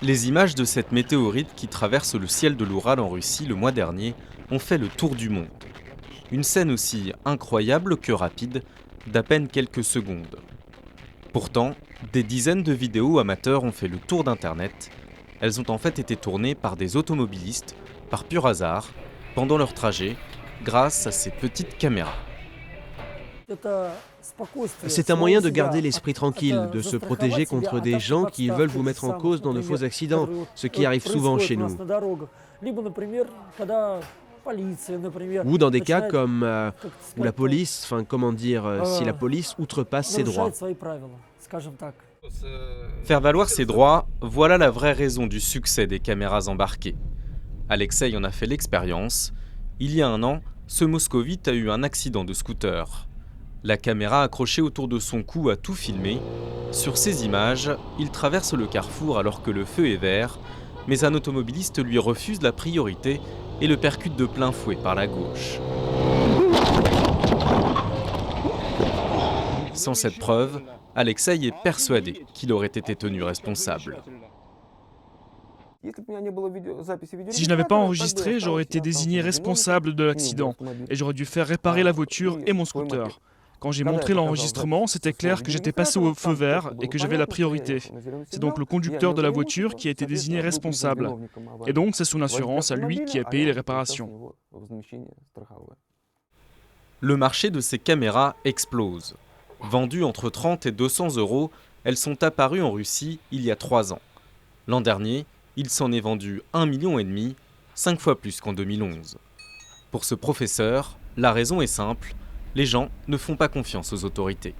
Les images de cette météorite qui traverse le ciel de l'Oural en Russie le mois dernier ont fait le tour du monde. Une scène aussi incroyable que rapide, d'à peine quelques secondes. Pourtant, des dizaines de vidéos amateurs ont fait le tour d'Internet. Elles ont en fait été tournées par des automobilistes, par pur hasard, pendant leur trajet, grâce à ces petites caméras. C'est un moyen de garder l'esprit tranquille, de se protéger contre des gens qui veulent vous mettre en cause dans de faux accidents, ce qui arrive souvent chez nous. Ou dans des cas comme où la police, si la police outrepasse ses droits. Faire valoir ses droits, voilà la vraie raison du succès des caméras embarquées. Alexei en a fait l'expérience. Il y a un an, ce moscovite a eu un accident de scooter. La caméra accrochée autour de son cou a tout filmé. Sur ces images, il traverse le carrefour alors que le feu est vert, mais un automobiliste lui refuse la priorité et le percute de plein fouet par la gauche. Sans cette preuve, Alexei est persuadé qu'il aurait été tenu responsable. Si je n'avais pas enregistré, j'aurais été désigné responsable de l'accident et j'aurais dû faire réparer la voiture et mon scooter. Quand j'ai montré l'enregistrement, c'était clair que j'étais passé au feu vert et que j'avais la priorité. C'est donc le conducteur de la voiture qui a été désigné responsable. Et donc c'est son assurance à lui qui a payé les réparations. Le marché de ces caméras explose. Vendues entre 30 et 200 euros, elles sont apparues en Russie il y a 3 ans. L'an dernier, il s'en est vendu 1,5 million, 5 fois plus qu'en 2011. Pour ce professeur, la raison est simple, les gens ne font pas confiance aux autorités.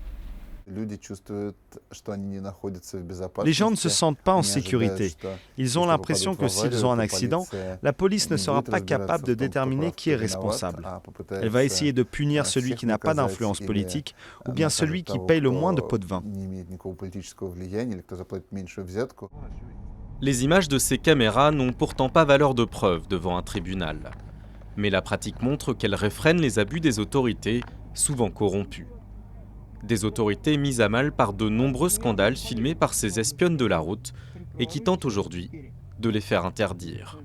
Les gens ne se sentent pas en sécurité. Ils ont l'impression que s'ils ont un accident, la police ne sera pas capable de déterminer qui est responsable. Elle va essayer de punir celui qui n'a pas d'influence politique ou bien celui qui paye le moins de pots de vin. Les images de ces caméras n'ont pourtant pas valeur de preuve devant un tribunal. Mais la pratique montre qu'elles réfrènent les abus des autorités, souvent corrompues. Des autorités mises à mal par de nombreux scandales filmés par ces espionnes de la route et qui tentent aujourd'hui de les faire interdire.